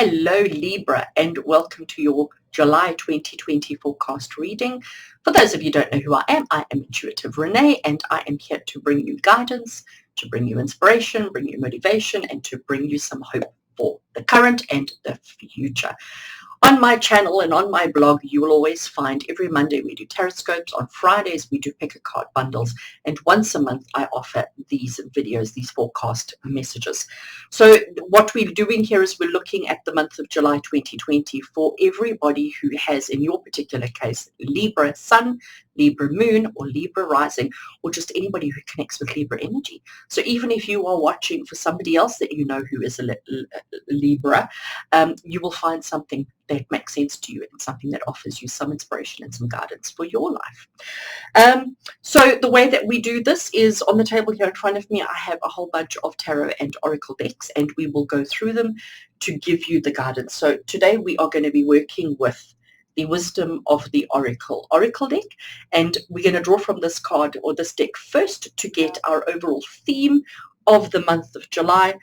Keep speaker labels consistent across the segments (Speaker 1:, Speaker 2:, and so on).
Speaker 1: Hello Libra, and welcome to your July 2020 forecast reading. For those of you who don't know who I am Intuitive Rene, and I am here to bring you guidance, to bring you inspiration, bring you motivation, and to bring you some hope for the current and the future. On my channel and on my blog, you will always find every Monday we do tarot scopes. On Fridays, we do pick a card bundles. And once a month, I offer these videos, these forecast messages. So what we're doing here is we're looking at the month of July 2020 for everybody who has, in your particular case, Libra Sun, Libra Moon, or Libra Rising, or just anybody who connects with Libra energy. So even if you are watching for somebody else that you know who is a Libra, you will find something that makes sense to you and something that offers you some inspiration and some guidance for your life. So the way that we do this is on the table here in front of me, I have a whole bunch of tarot and oracle decks, and we will go through them to give you the guidance. So today we are going to be working with the Wisdom of the Oracle deck, and we're going to draw from this card or this deck first to get our overall theme of the month of July.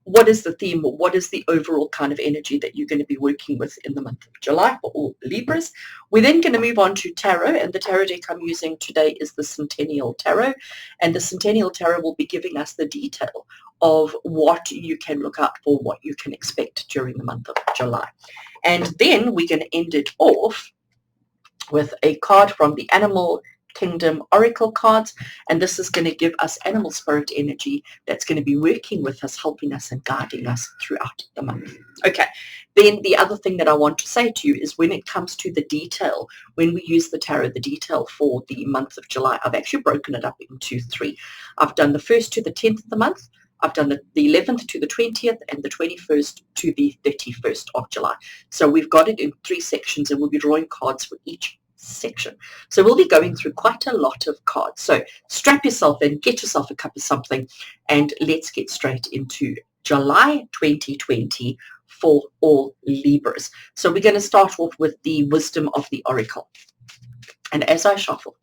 Speaker 1: What is the theme, or what is the overall kind of energy that you're going to be working with in the month of July for all Libras? We're then going to move on to tarot, and the tarot deck I'm using today is the Centennial Tarot, and the Centennial Tarot will be giving us the detail of what you can look out for, what you can expect during the month of July. And then we're going to end it off with a card from the Animal Kingdom Oracle cards, and this is going to give us animal spirit energy that's going to be working with us, helping us and guiding us throughout the month. Okay, then the other thing that I want to say to you is when it comes to the detail, when we use the tarot, the detail for the month of July, I've actually broken it up into three. I've done the 1st to the 10th of the month, I've done the 11th to the 20th, and the 21st to the 31st of July. So we've got it in three sections, and we'll be drawing cards for each section. So we'll be going through quite a lot of cards. So strap yourself in, get yourself a cup of something, and let's get straight into July 2020 for all Libras. So we're going to start off with the Wisdom of the Oracle. And as I shuffle,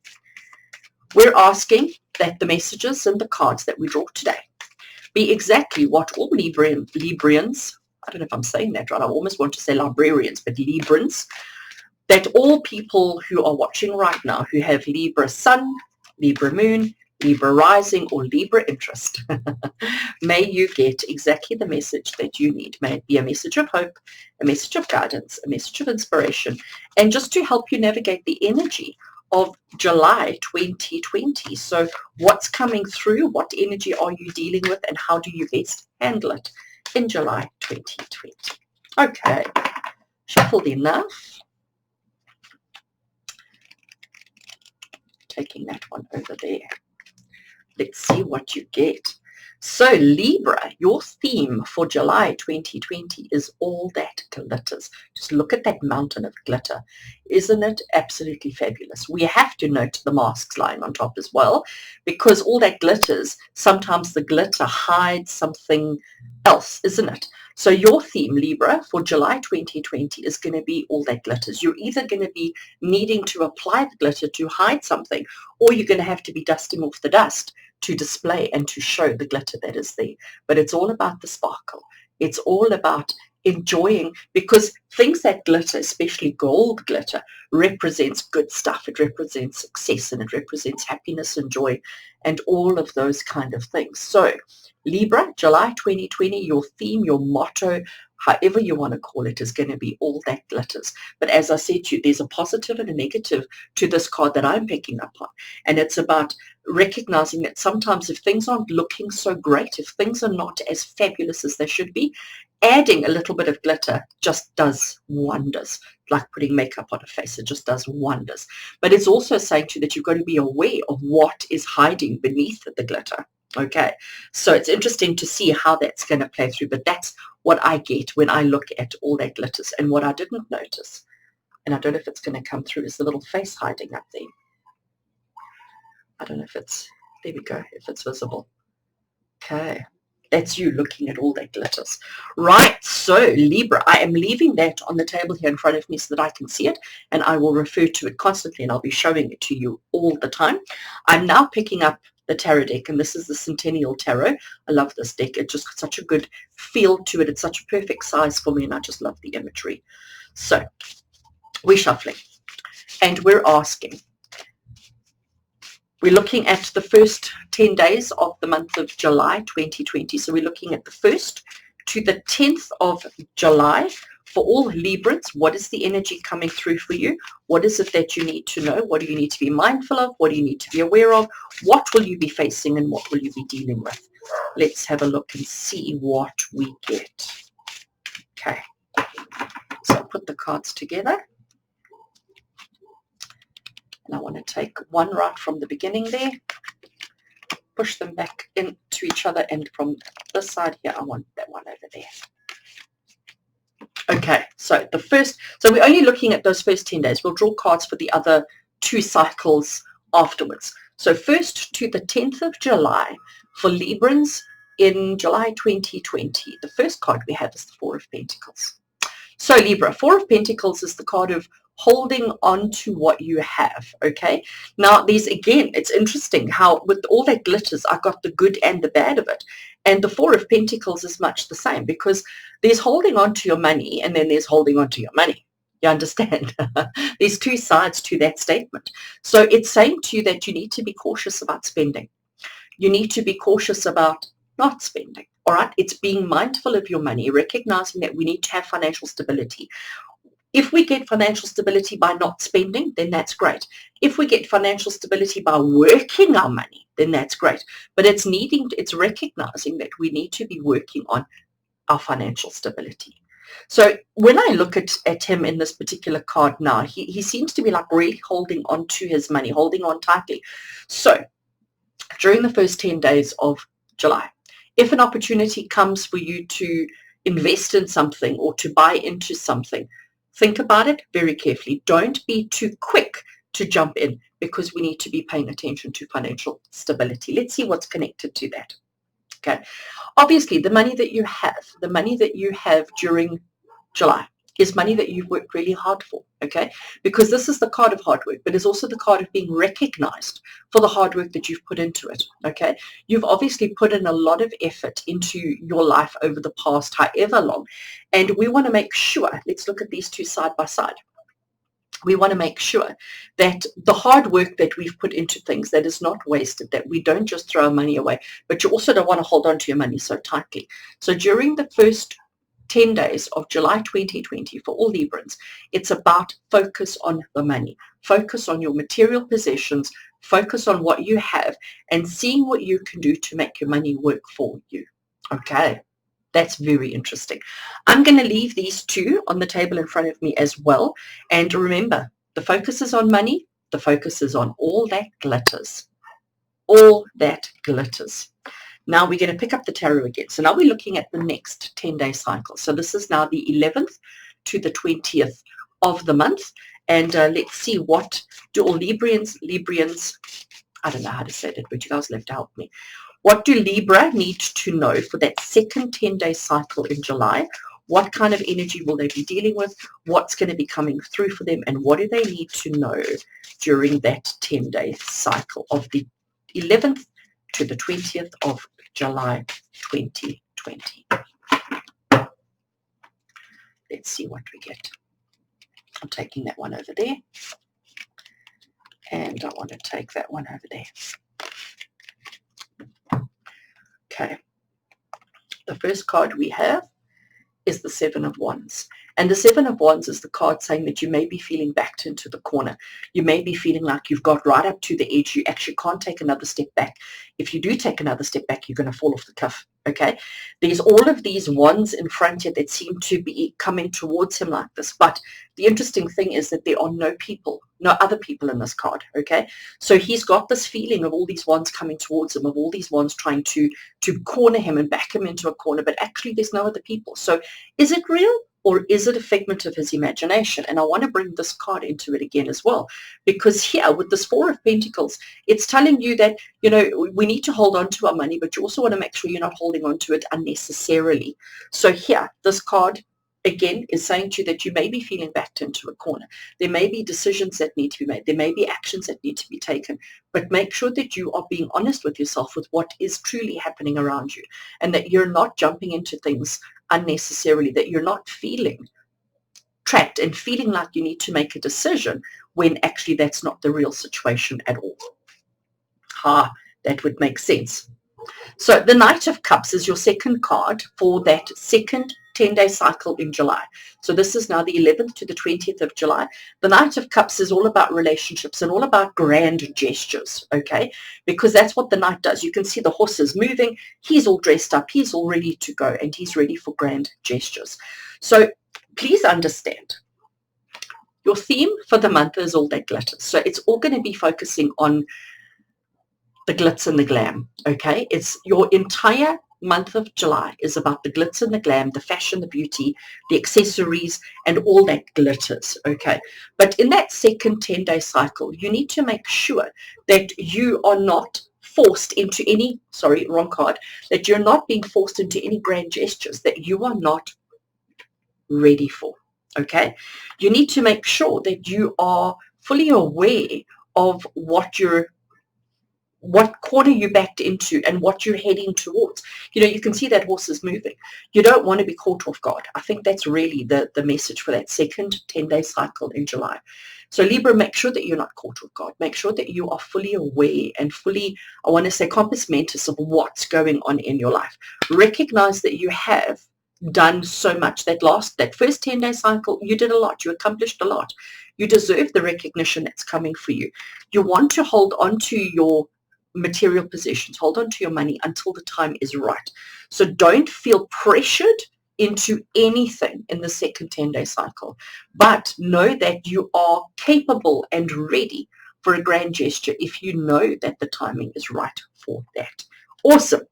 Speaker 1: we're asking that the messages and the cards that we draw today be exactly what all Librians, I don't know if I'm saying that right, I almost want to say librarians, but Librans, that all people who are watching right now who have Libra Sun, Libra Moon, Libra Rising, or Libra Interest, may you get exactly the message that you need. May it be a message of hope, a message of guidance, a message of inspiration, and just to help you navigate the energy of July 2020. So what's coming through, what energy are you dealing with, and how do you best handle it in July 2020? Okay, shuffled enough. Taking that one over there. Let's see what you get. So Libra, your theme for July 2020 is all that glitters. Just look at that mountain of glitter. Isn't it absolutely fabulous? We have to note the masks lying on top as well, because all that glitters, sometimes the glitter hides something else, isn't it? So your theme, Libra, for July 2020 is going to be all that glitters. You're either going to be needing to apply the glitter to hide something, or you're going to have to be dusting off the dust to display and to show the glitter that is there. But it's all about the sparkle. It's all about enjoying, because things that glitter, especially gold glitter, represents good stuff. It represents success, and it represents happiness and joy and all of those kind of things. So Libra, July 2020, your theme, your motto, however you want to call it, is going to be all that glitters. But as I said to you, there's a positive and a negative to this card that I'm picking up on. And it's about recognizing that sometimes if things aren't looking so great, if things are not as fabulous as they should be, adding a little bit of glitter just does wonders. Like putting makeup on a face, it just does wonders. But it's also saying to you that you've got to be aware of what is hiding beneath the glitter. Okay, so it's interesting to see how that's going to play through, but that's what I get when I look at all that glitters. And what I didn't notice, and I don't know if it's going to come through, is the little face hiding up there. I don't know if it's, there we go, if it's visible. Okay, that's you looking at all that glitters. Right, so Libra, I am leaving that on the table here in front of me so that I can see it, and I will refer to it constantly, and I'll be showing it to you all the time. I'm now picking up the tarot deck, and this is the Centennial Tarot. I love this deck. It just got such a good feel to it. It's such a perfect size for me, and I just love the imagery. So we're shuffling, and we're asking. We're looking at the first 10 days of the month of July 2020. So we're looking at the 1st to the 10th of July. For all Librans, what is the energy coming through for you? What is it that you need to know? What do you need to be mindful of? What do you need to be aware of? What will you be facing and what will you be dealing with? Let's have a look and see what we get. Okay, so I'll put the cards together. And I want to take one right from the beginning there, push them back into each other, and from this side here, I want that one over there. Okay, so we're only looking at those first 10 days. We'll draw cards for the other 2 cycles afterwards. So 1st to the 10th of July for Librans in July 2020. The first card we have is the 4 of Pentacles. So Libra, 4 of Pentacles is the card of holding on to what you have, okay? Now, again, it's interesting how with all that glitters, I got the good and the bad of it. And the 4 of Pentacles is much the same, because there's holding on to your money and then there's holding on to your money. You understand? There's 2 sides to that statement. So it's saying to you that you need to be cautious about spending. You need to be cautious about not spending, all right? It's being mindful of your money, recognizing that we need to have financial stability. If we get financial stability by not spending, then that's great. If we get financial stability by working our money, then that's great. But it's recognizing that we need to be working on our financial stability. So when I look at him in this particular card now, he seems to be like really holding on to his money, holding on tightly. So during the first 10 days of July, if an opportunity comes for you to invest in something or to buy into something, think about it very carefully. Don't be too quick to jump in, because we need to be paying attention to financial stability. Let's see what's connected to that. Okay. Obviously, the money that you have during July is money that you've worked really hard for, okay? Because this is the card of hard work, but it's also the card of being recognized for the hard work that you've put into it, okay? You've obviously put in a lot of effort into your life over the past however long, and we want to make sure, let's look at these 2 side by side. We want to make sure that the hard work that we've put into things, that is not wasted, that we don't just throw our money away, but you also don't want to hold on to your money so tightly. So during the first 10 days of July 2020 for all Librans, it's about focus on the money, focus on your material possessions, focus on what you have, and seeing what you can do to make your money work for you. Okay, that's very interesting. I'm going to leave these 2 on the table in front of me as well. And remember, the focus is on money, the focus is on all that glitters. All that glitters. Now we're going to pick up the tarot again. So now we're looking at the next 10-day cycle. So this is now the 11th to the 20th of the month. And let's see, what do all Librians, I don't know how to say that, but you guys have to help me. What do Libra need to know for that second 10-day cycle in July? What kind of energy will they be dealing with? What's going to be coming through for them? And what do they need to know during that 10-day cycle of the 11th to the 20th of July 2020. Let's see what we get. I'm taking that one over there. And I want to take that one over there. Okay. The first card we have is the 7 of Wands. And the 7 of Wands is the card saying that you may be feeling backed into the corner. You may be feeling like you've got right up to the edge. You actually can't take another step back. If you do take another step back, you're going to fall off the cuff, okay? There's all of these wands in front here that seem to be coming towards him like this. But the interesting thing is that there are no other people in this card, okay? So he's got this feeling of all these wands coming towards him, of all these wands trying to corner him and back him into a corner, but actually there's no other people. So is it real? Or is it a figment of his imagination? And I want to bring this card into it again as well, because here with this 4 of Pentacles, it's telling you that, you know, we need to hold on to our money, but you also want to make sure you're not holding on to it unnecessarily. So here, this card again, is saying to you that you may be feeling backed into a corner. There may be decisions that need to be made. There may be actions that need to be taken. But make sure that you are being honest with yourself with what is truly happening around you, and that you're not jumping into things unnecessarily, that you're not feeling trapped and feeling like you need to make a decision when actually that's not the real situation at all. That would make sense. So the Knight of Cups is your second card for that second 10-day cycle in July. So this is now the 11th to the 20th of July. The Knight of Cups is all about relationships and all about grand gestures, okay? Because that's what the Knight does. You can see the horse is moving. He's all dressed up. He's all ready to go, and he's ready for grand gestures. So please understand, your theme for the month is all that glitters. So it's all going to be focusing on the glitz and the glam, okay? It's your entire month of July is about the glitz and the glam, the fashion, the beauty, the accessories, and all that glitters, okay? But in that second 10-day cycle, you need to make sure that you are not forced into any, sorry, wrong card, that you're not being forced into any grand gestures that you are not ready for, okay? You need to make sure that you are fully aware of what corner you backed into and what you're heading towards. You know, you can see that horse is moving. You don't want to be caught off guard. I think that's really the message for that second 10-day cycle in July. So Libra, make sure that you're not caught off guard. Make sure that you are fully aware and fully, I want to say, compass mentis of what's going on in your life. Recognize that you have done so much. That first 10-day cycle, you did a lot. You accomplished a lot. You deserve the recognition that's coming for you. You want to hold on to your material possessions, hold on to your money until the time is right. So don't feel pressured into anything in the second 10-day cycle, but know that you are capable and ready for a grand gesture if you know that the timing is right for that. Awesome.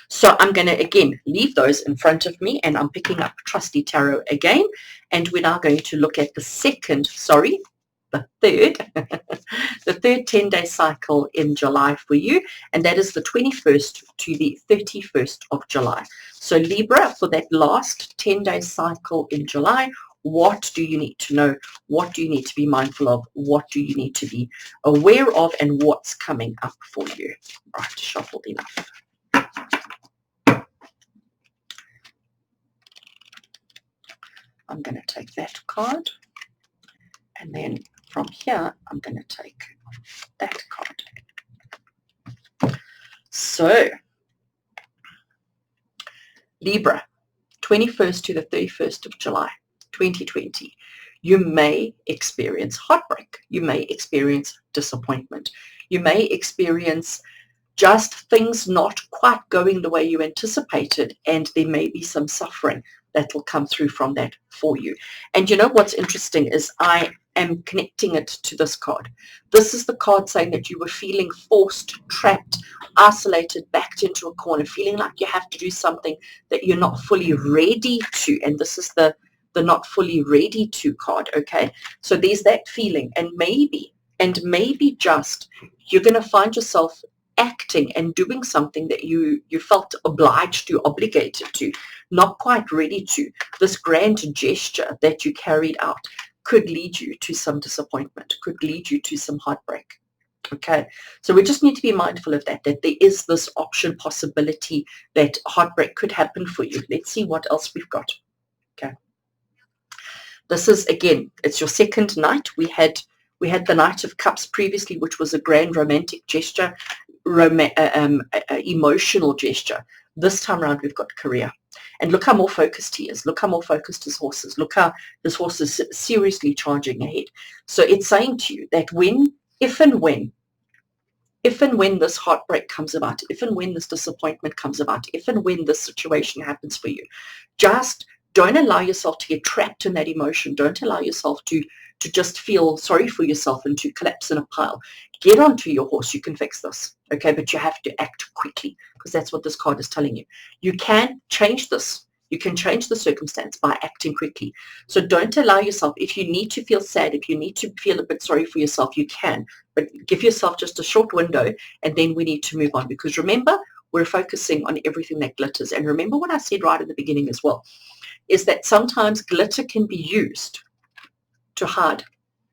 Speaker 1: So I'm going to, again, leave those in front of me, and I'm picking up Trusty Tarot again, and we're now going to look at the third 10-day cycle in July for you, and that is the 21st to the 31st of July. So Libra, for that last 10-day cycle in July, what do you need to know? What do you need to be mindful of? What do you need to be aware of? And what's coming up for you? Right, shuffled enough. I'm going to take that card, and then from here, I'm going to take that card. So, Libra, 21st to the 31st of July, 2020. You may experience heartbreak. You may experience disappointment. You may experience just things not quite going the way you anticipated, and there may be some suffering that will come through from that for you. And you know what's interesting is I am connecting it to this card. This is the card saying that you were feeling forced, trapped, isolated, backed into a corner, feeling like you have to do something that you're not fully ready to. And this is the not fully ready to card, okay? So there's that feeling, and maybe just you're going to find yourself acting and doing something that you felt obliged to, obligated to, not quite ready to. This grand gesture that you carried out could lead you to some disappointment, could lead you to some heartbreak. Okay, so we just need to be mindful of that there is this option, possibility that heartbreak could happen for you. Let's see what else we've got. Okay, this is, again, it's your second night. We had the Knight of Cups previously, which was a grand romantic gesture, emotional gesture. This time around, we've got career. And look how more focused he is. Look how more focused his horse is. Look how his horse is seriously charging ahead. So it's saying to you that if and when this heartbreak comes about, if and when this disappointment comes about, if and when this situation happens for you, just don't allow yourself to get trapped in that emotion. Don't allow yourself to just feel sorry for yourself and to collapse in a pile. Get onto your horse. You can fix this, okay? But you have to act quickly, because that's what this card is telling you. You can change this. You can change the circumstance by acting quickly. So don't allow yourself, if you need to feel sad, if you need to feel a bit sorry for yourself, you can. But give yourself just a short window, and then we need to move on. Because remember, we're focusing on everything that glitters. And remember what I said right at the beginning as well. is that sometimes glitter can be used to hide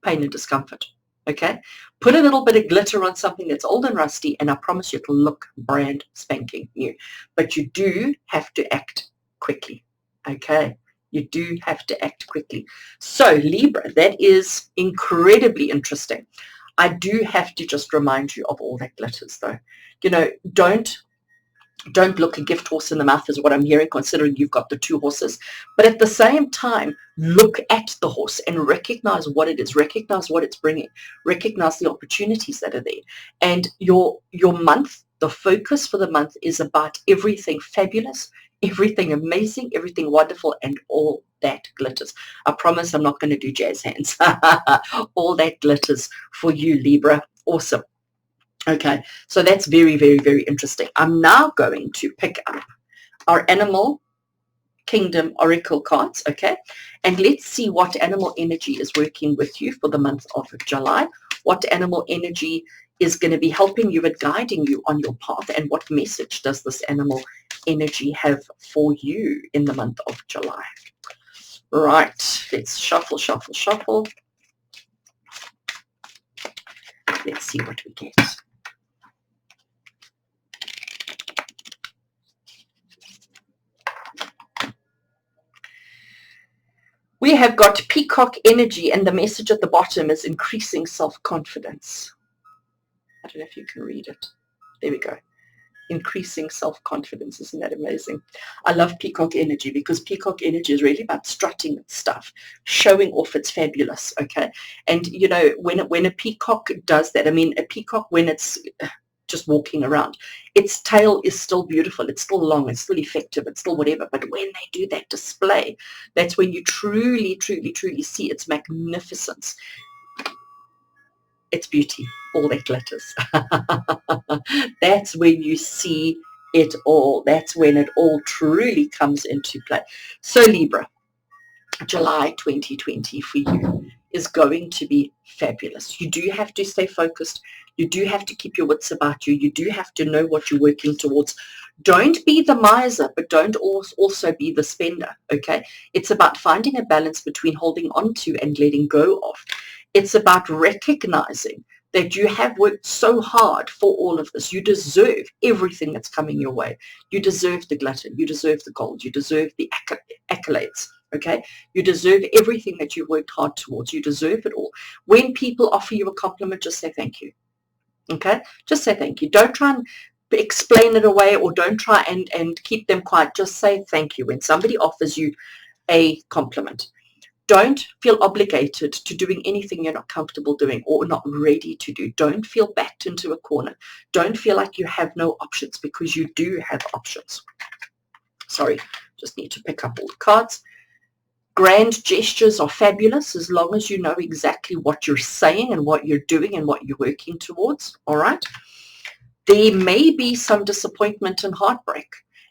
Speaker 1: pain and discomfort. Okay, put a little bit of glitter on something that's old and rusty, and I promise you it'll look brand spanking new. But you do have to act quickly. Okay, you do have to act quickly. So Libra, that is incredibly interesting. I do have to just remind you of all that glitters, though. You know, don't look a gift horse in the mouth is what I'm hearing, considering you've got the 2 horses. But at the same time, look at the horse and recognize what it is, recognize what it's bringing, recognize the opportunities that are there. And your month, the focus for the month is about everything fabulous, everything amazing, everything wonderful, and all that glitters. I promise I'm not going to do jazz hands. All that glitters for you, Libra. Awesome. Okay, so that's very, very, very interesting. I'm now going to pick up our Animal Kingdom Oracle cards, okay? And let's see what animal energy is working with you for the month of July. What animal energy is going to be helping you and guiding you on your path, and what message does this animal energy have for you in the month of July? Right, let's shuffle, shuffle, shuffle. Let's see what we get. We have got peacock energy, and the message at the bottom is increasing self-confidence. I don't know if you can read it. There we go. Increasing self-confidence. Isn't that amazing? I love peacock energy because peacock energy is really about strutting stuff, showing off its fabulous, okay? And, you know, when a peacock does that, I mean, a peacock, when it's just walking around, its tail is still beautiful, it's still long, it's still effective, it's still whatever. But when they do that display, that's when you truly, truly, truly see its magnificence, its beauty, all that glitters. That's when you see it all. That's when it all truly comes into play. So Libra, July 2020 for you is going to be fabulous. You do have to stay focused. You do have to keep your wits about you. You do have to know what you're working towards. Don't be the miser, but don't also be the spender, okay? It's about finding a balance between holding on to and letting go of. It's about recognizing that you have worked so hard for all of this. You deserve everything that's coming your way. You deserve the glitter. You deserve the gold. You deserve the accolades. Okay, you deserve everything that you've worked hard towards. You deserve it all. When people offer you a compliment, just say thank you. Okay, just say thank you. Don't try and explain it away, or don't try and keep them quiet. Just say thank you when somebody offers you a compliment. Don't feel obligated to doing anything you're not comfortable doing or not ready to do. Don't feel backed into a corner. Don't feel like you have no options, because you do have options. Sorry, just need to pick up all the cards. Grand gestures are fabulous as long as you know exactly what you're saying and what you're doing and what you're working towards, all right? There may be some disappointment and heartbreak.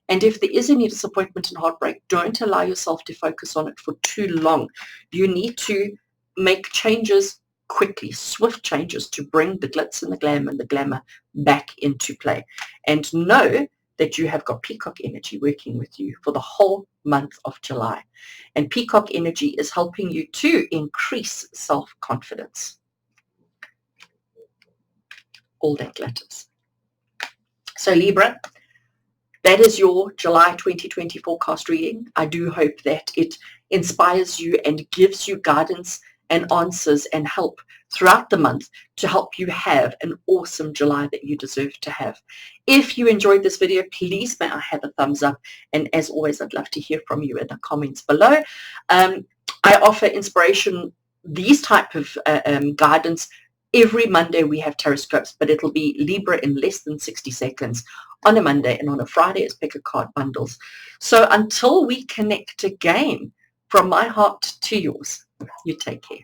Speaker 1: And if there is any disappointment and heartbreak, don't allow yourself to focus on it for too long. You need to make changes quickly, swift changes, to bring the glitz and the glam and the glamour back into play. And know that you have got peacock energy working with you for the whole month of July. And peacock energy is helping you to increase self-confidence. All that glitters. So Libra, that is your July 2020 forecast reading. I do hope that it inspires you and gives you guidance and answers and help throughout the month to help you have an awesome July that you deserve to have. If you enjoyed this video, please may I have a thumbs up. And as always, I'd love to hear from you in the comments below. I offer inspiration, these type of guidance. Every Monday we have Taroscopes, but it'll be Libra in less than 60 seconds on a Monday, and on a Friday it's pick a card bundles. So until we connect again, from my heart to yours, you take care.